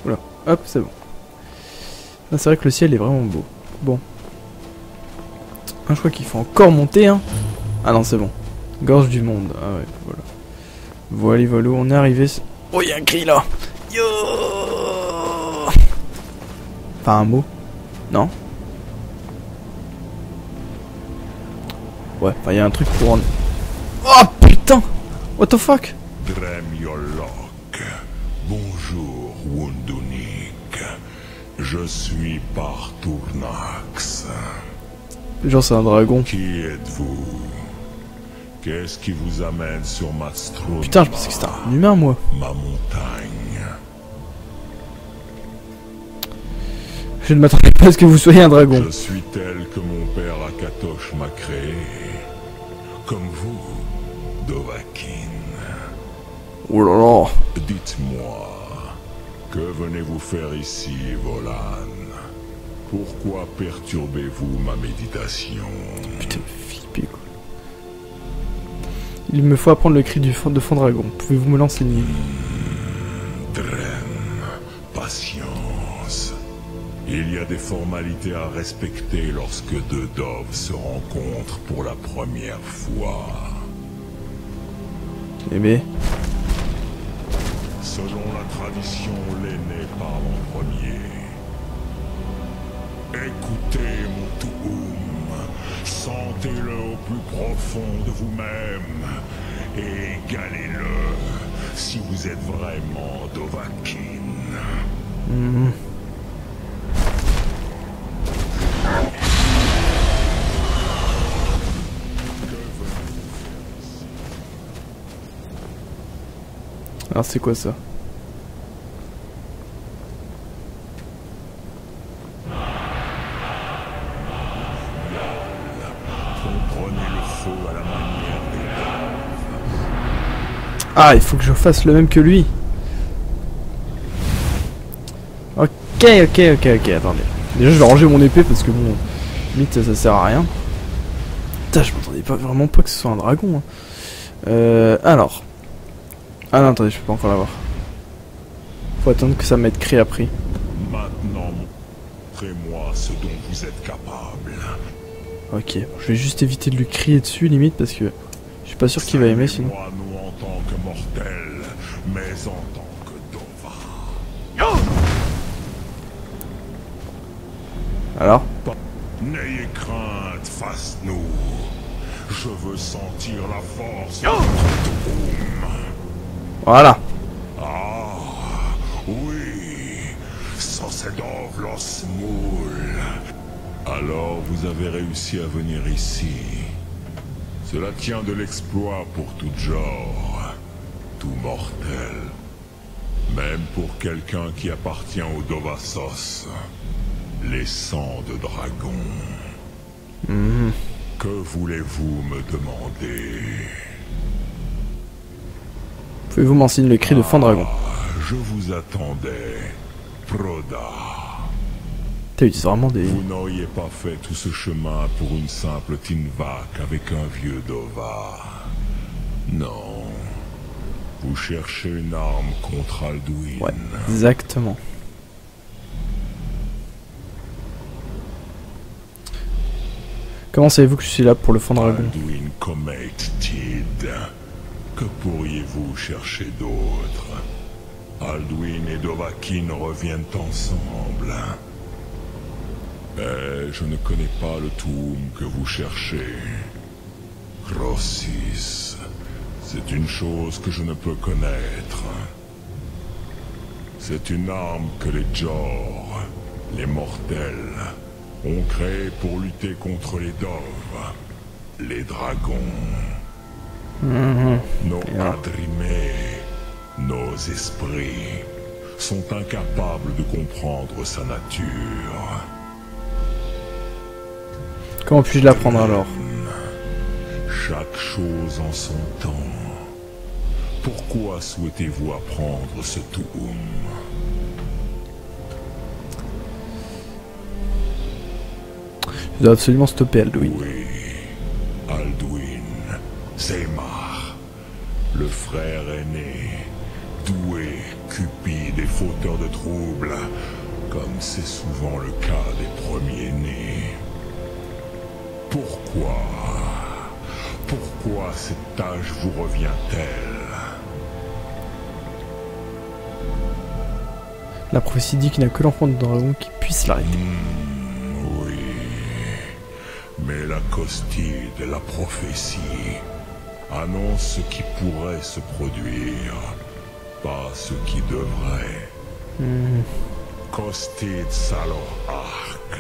Oula, hop, c'est bon. Là, c'est vrai que le ciel est vraiment beau. Bon. Ah, je crois qu'il faut encore monter, hein. Ah non, c'est bon. Gorge du monde. Ah ouais, voilà. Voilà, voilà, on est arrivé. Oh, il y a un cri là. Yo. Enfin, un mot. Non. Ouais, enfin, il y a un truc pour en... Oh putain. What the fuck. Dremyolok. Bonjour, Wundunik. Je suis Partournax. Genre, c'est un dragon. Qui êtes-vous? Qu'est-ce qui vous amène sur Matstruma? Putain, je pensais que c'était un humain, moi. Ma montagne. Je ne m'attendais pas à ce que vous soyez un dragon. Je suis tel que mon père Akatosh m'a créé. Comme vous, Dovahkiin. Oh là là. Dites-moi, que venez-vous faire ici, Volan? Pourquoi perturbez-vous ma méditation? Putain, flippé quoi. Il me faut apprendre le cri de fond dragon. Pouvez-vous me l'enseigner? Drem, patience. Il y a des formalités à respecter lorsque deux doves se rencontrent pour la première fois. Eh ben... Selon la tradition, l'aîné parle en premier. Écoutez mon Tuum, sentez-le au plus profond de vous-même et égalez-le si vous êtes vraiment Dovahkiin. Alors c'est quoi ça? Comprenez le feu à la manière des doves. Ah, il faut que je fasse le même que lui. Ok, attendez. Déjà je vais ranger mon épée parce que bon, limite ça sert à rien. Putain, je m'attendais pas vraiment pas que ce soit un dragon. Hein. Alors. Ah non, attendez, je peux pas encore l'avoir. Faut attendre que ça m'ait créé après. Maintenant, montrez-moi ce dont vous êtes capable. Ok, je vais juste éviter de lui crier dessus limite parce que je suis pas sûr qu'il va aimer sinon. Moi, nous en tant que mortels, mais en tant que Dova. Alors? N'ayez crainte, face-nous. Je veux sentir la force de notre Tuum. Voilà. Ah, oui, Socedov los Moul. Alors vous avez réussi à venir ici. Cela tient de l'exploit pour tout genre, tout mortel. Même pour quelqu'un qui appartient au Dovassos, les sangs de dragon. Que voulez-vous me demander? Pouvez-vous m'enseigner le cri de fond dragon? Je vous attendais, Proda. T'as utilisé vraiment des... Vous n'auriez pas fait tout ce chemin pour une simple Tinvak avec un vieux Dova. Non. Vous cherchez une arme contre Alduin. Ouais, exactement. Comment savez-vous que je suis là pour le fond dragon? Alduin Comet Tid. Que pourriez-vous chercher d'autre? Alduin et Dovahkiin reviennent ensemble. Mais je ne connais pas le Tuum que vous cherchez. Crossis, c'est une chose que je ne peux connaître. C'est une arme que les Jor, les mortels, ont créée pour lutter contre les doves, les dragons. Nos adrimés, nos esprits, sont incapables de comprendre sa nature. Comment puis-je l'apprendre alors? Chaque chose en son temps. Pourquoi souhaitez-vous apprendre ce Tuum? Je dois absolument stopper Alduin. Oui, Alduin, Zemar, le frère aîné, doué, cupide et fauteurs de troubles, comme c'est souvent le cas des premiers-nés. Pourquoi cette tâche vous revient-elle? La prophétie dit qu'il n'y a que l'enfant du dragon qui puisse l'arrêter. Oui, mais la costide, la prophétie, annonce ce qui pourrait se produire, pas ce qui devrait. Costide Salor Arc.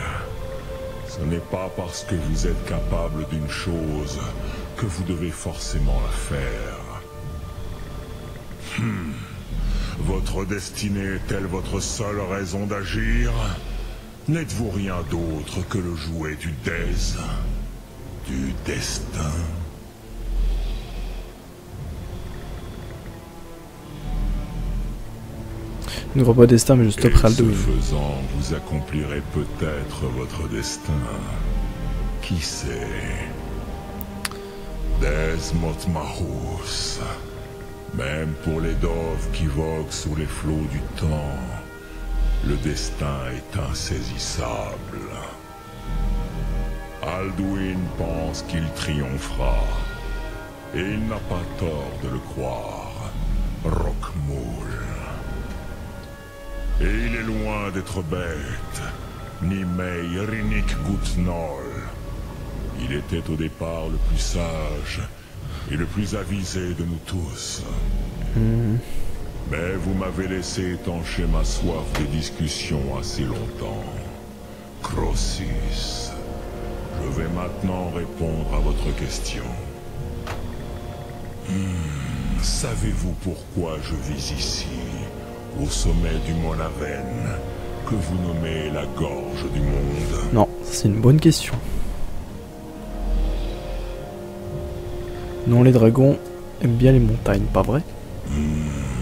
Ce n'est pas parce que vous êtes capable d'une chose que vous devez forcément la faire. Votre destinée est-elle votre seule raison d'agir? N'êtes-vous rien d'autre que le jouet du destin? Je ne crois pas au destin, mais je stopperai le Ce dos. faisant, vous accomplirez peut-être votre destin. Qui sait? Des Motmahus. Même pour les doves qui voguent sous les flots du temps, le destin est insaisissable. Alduin pense qu'il triomphera, et il n'a pas tort de le croire, Rockmoul. Et il est loin d'être bête, ni Mei Rinik Gutnol. Il était au départ le plus sage et le plus avisé de nous tous. Mais vous m'avez laissé étancher ma soif de discussion assez longtemps. Crossis, je vais maintenant répondre à votre question. Savez-vous pourquoi je vis ici, au sommet du Mont Laven, que vous nommez la gorge du monde? Non, c'est une bonne question. Non, les dragons aiment bien les montagnes, pas vrai?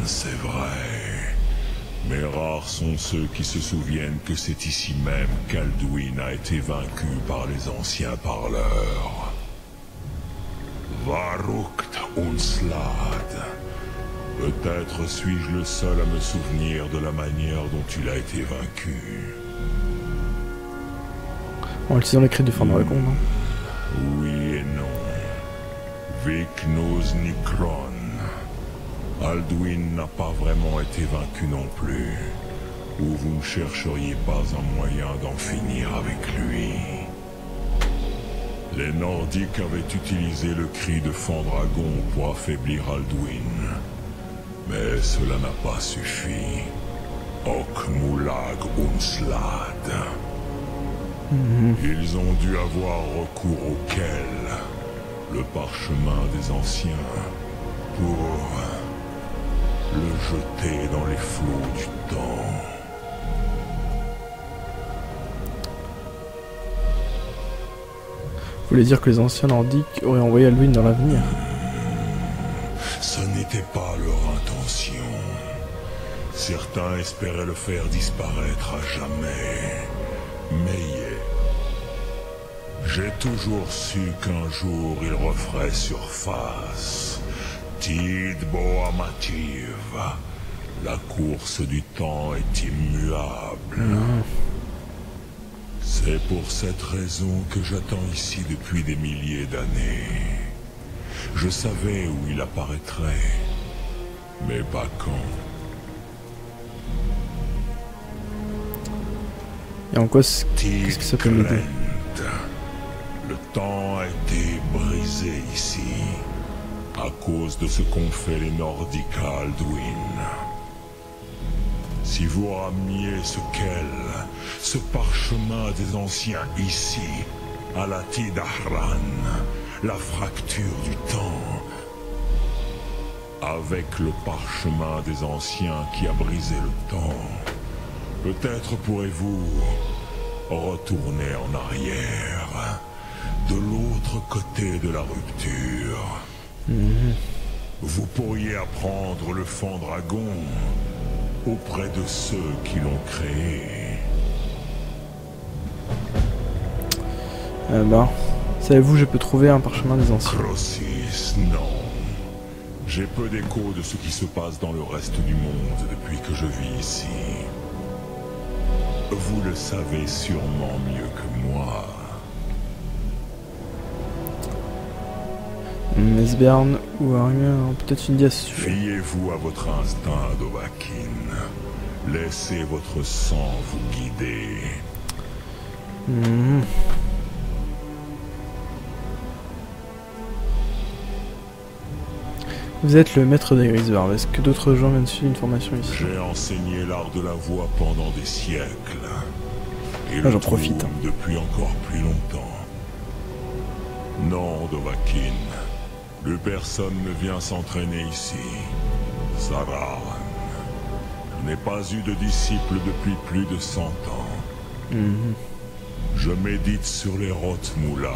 C'est vrai. Mais rares sont ceux qui se souviennent que c'est ici même qu'Alduin a été vaincu par les anciens parleurs. Varukt Unslad. Peut-être suis-je le seul à me souvenir de la manière dont il a été vaincu. En utilisant les cris du dragon, non? Oui et non. Viknos Nikron. Alduin n'a pas vraiment été vaincu non plus. Ou vous ne chercheriez pas un moyen d'en finir avec lui. Les Nordiques avaient utilisé le cri de Fandragon pour affaiblir Alduin. Mais cela n'a pas suffi. Okmulag Unslad. Ils ont dû avoir recours auquel le parchemin des anciens pour le jeter dans les flots du temps. Vous voulez dire que les anciens nordiques auraient envoyé Alduin dans l'avenir? Ce n'était pas leur intention. Certains espéraient le faire disparaître à jamais. Mais j'ai toujours su qu'un jour il referait surface. Tid Boamativ. La course du temps est immuable. C'est pour cette raison que j'attends ici depuis des milliers d'années. Je savais où il apparaîtrait, mais pas quand. Et en quoi qu'est-ce que ça peut m'aider? Le temps a été brisé ici, à cause de ce qu'ont fait les Nordiques à Alduin. Si vous rameniez ce parchemin des anciens ici, à la Tidahran, la fracture du temps, avec le parchemin des anciens qui a brisé le temps, peut-être pourrez-vous retourner en arrière, de l'autre côté de la rupture. Vous pourriez apprendre le Fandragon auprès de ceux qui l'ont créé. Savez-vous, je peux trouver un parchemin des anciens. Crossis, non. J'ai peu d'écho de ce qui se passe dans le reste du monde depuis que je vis ici. Vous le savez sûrement mieux que moi. Esbern ou rien, peut-être une diasse. Fiez-vous à votre instinct, Dovahkiin. Laissez votre sang vous guider. Vous êtes le maître des Grisbarbes. Est-ce que d'autres gens viennent suivre une formation ici? J'ai enseigné l'art de la voix pendant des siècles. Et j'en profite. Depuis encore plus longtemps. Non, Dovahkiin. Plus personne ne vient s'entraîner ici. Sarah. Je n'ai pas eu de disciple depuis plus de 100 ans. Je médite sur les Rotmulag,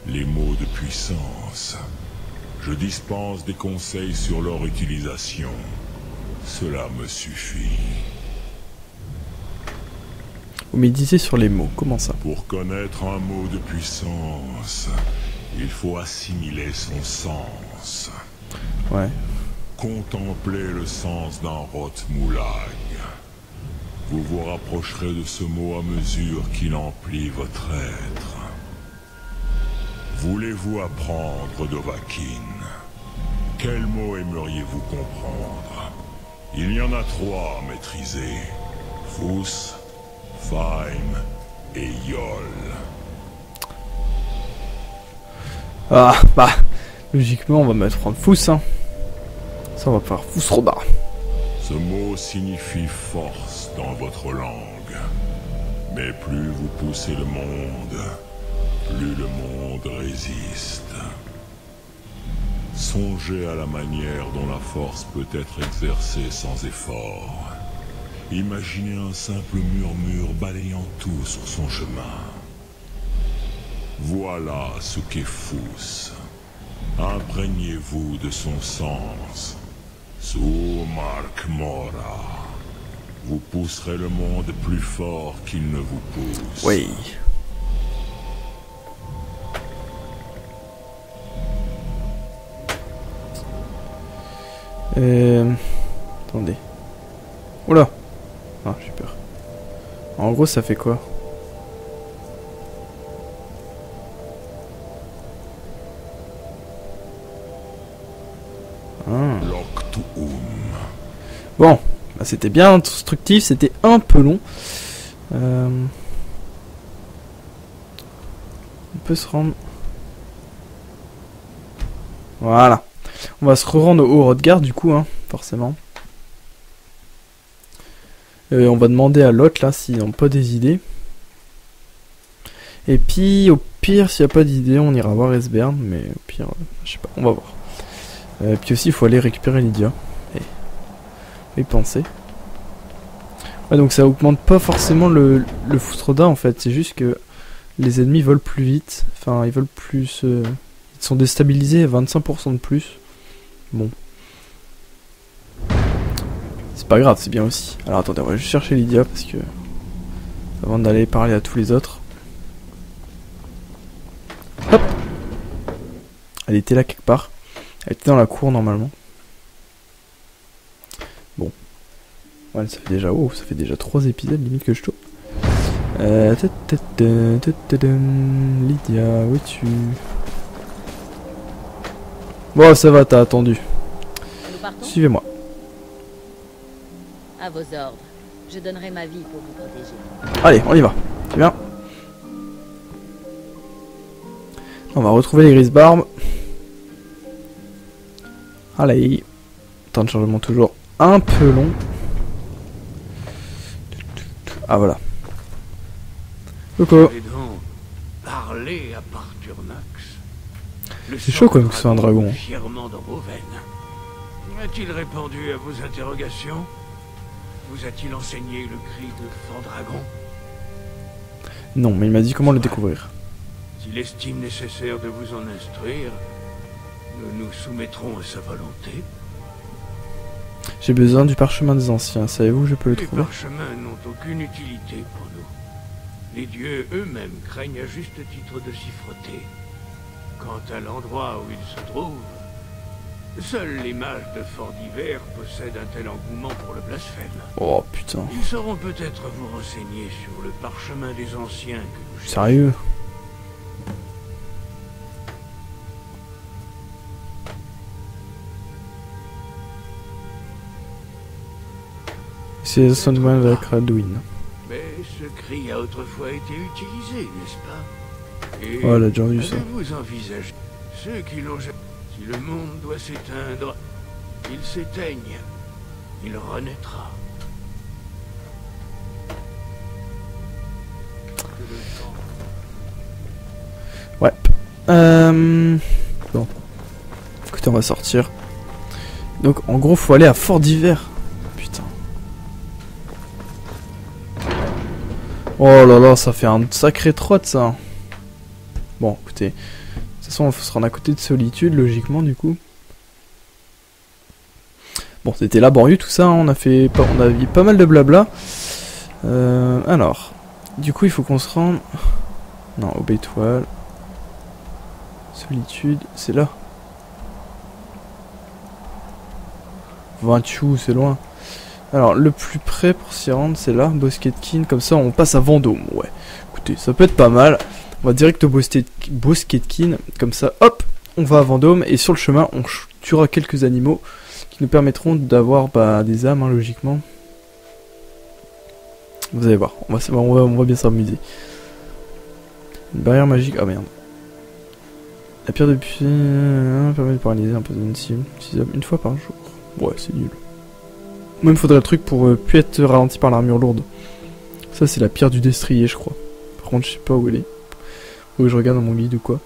les mots de puissance. Je dispense des conseils sur leur utilisation. Cela me suffit. Vous méditez sur les mots, comment ça? Pour connaître un mot de puissance, il faut assimiler son sens. Ouais. Contemplez le sens d'un Rotmulag. Vous vous rapprocherez de ce mot à mesure qu'il emplit votre être. Voulez-vous apprendre, Dovahkiin? Quel mot aimeriez-vous comprendre? Il y en a 3 à maîtriser. Fus, Faim et Yol. Ah, bah, logiquement, on va mettre un Fous, hein. Ça, on va faire Fusroba. Ce mot signifie force dans votre langue. Mais plus vous poussez le monde, plus le monde résiste. Songez à la manière dont la force peut être exercée sans effort. Imaginez un simple murmure balayant tout sur son chemin. Voilà ce qu'est Fus. Imprégnez-vous de son sens. Sumark Mora. Vous pousserez le monde plus fort qu'il ne vous pousse. Oui. Attendez. Oula. Ah, j'ai peur. En gros, ça fait quoi? Bon, bah c'était bien instructif, c'était un peu long. On peut se rendre... Voilà. On va se rendre au Hrodgar du coup, hein, forcément. On va demander à l'autre là s'ils n'ont pas des idées. Et puis au pire, s'il n'y a pas d'idée, on ira voir Esbern, mais au pire, je sais pas, on va voir. Puis aussi, il faut aller récupérer Lydia. Et penser. Ouais, donc ça augmente pas forcément le Fusroda en fait, c'est juste que les ennemis volent plus vite, enfin ils volent plus... ils sont déstabilisés à 25% de plus. Bon. C'est pas grave, c'est bien aussi. Alors attendez, on va juste chercher Lydia parce que... avant d'aller parler à tous les autres. Hop. Elle était là quelque part. Elle était dans la cour normalement. Bon. Ouais, ça fait déjà... Oh, ça fait déjà 3 épisodes limite que je tourne. Lydia, où es-tu? Bon, ça va, t'as attendu. Suivez-moi. À vos ordres. Je donnerai ma vie pour vous protéger. Allez, on y va. C'est bien. On va retrouver les Grisbarbes. Allez. Temps de chargement toujours un peu long. Ah voilà. Coucou. C'est chaud quand même que ce soit un dragon. A-t-il répondu à vos interrogations? Vous a-t-il enseigné le cri de Fandragon? Non, mais il m'a dit comment le découvrir. S'il estime nécessaire de vous en instruire, nous nous soumettrons à sa volonté. J'ai besoin du parchemin des anciens. Savez-vous où je peux le trouver? Les parchemins n'ont aucune utilité pour nous. Les dieux eux-mêmes craignent à juste titre de s'y frotter. Quant à l'endroit où ils se trouvent, Seuls les mages de Fort d'Hiver possèdent un tel engouement pour le blasphème. Oh putain. Ils sauront peut-être vous renseigner sur le parchemin des anciens que vous cherchez. Sérieux? C'est Sandman de la Cradouine. Mais ce cri a autrefois été utilisé, n'est-ce pas? Et Oh, elle a déjà vu ça. avez-vous envisagé ceux qui l'ont... Si le monde doit s'éteindre, il s'éteigne. Il renaîtra. Ouais. Bon. Écoutez, on va sortir. Donc, en gros, faut aller à Fort d'Hiver. Putain. Oh là là, ça fait un sacré trot, ça. Bon, écoutez. De toute façon, il faut se rendre à côté de Solitude, logiquement, du coup. Bon, c'était laborieux, tout ça. Hein. On a eu pas mal de blabla. Alors. Du coup, il faut qu'on se rende... Non, Aube Étoile. Solitude, c'est là. Vinchou, c'est loin. Alors, le plus près pour s'y rendre, c'est là, Bosketkin. Comme ça, on passe à Vendôme. Ouais. Écoutez, ça peut être pas mal. On va direct au Bosketkin. Comme ça, hop, on va à Vendôme. Et sur le chemin, on tuera quelques animaux qui nous permettront d'avoir des âmes, hein, logiquement. Vous allez voir, on va bien s'amuser. Une barrière magique. Ah merde. La pierre de puits permet de paralyser un peu de cible. Utilisable une fois par jour. Ouais, c'est nul. Moi, il me faudrait le truc pour plus être ralenti par l'armure lourde. Ça, c'est la pierre du destrier, je crois. Par contre, je sais pas où elle est. Faut que je regarde dans mon guide ou quoi.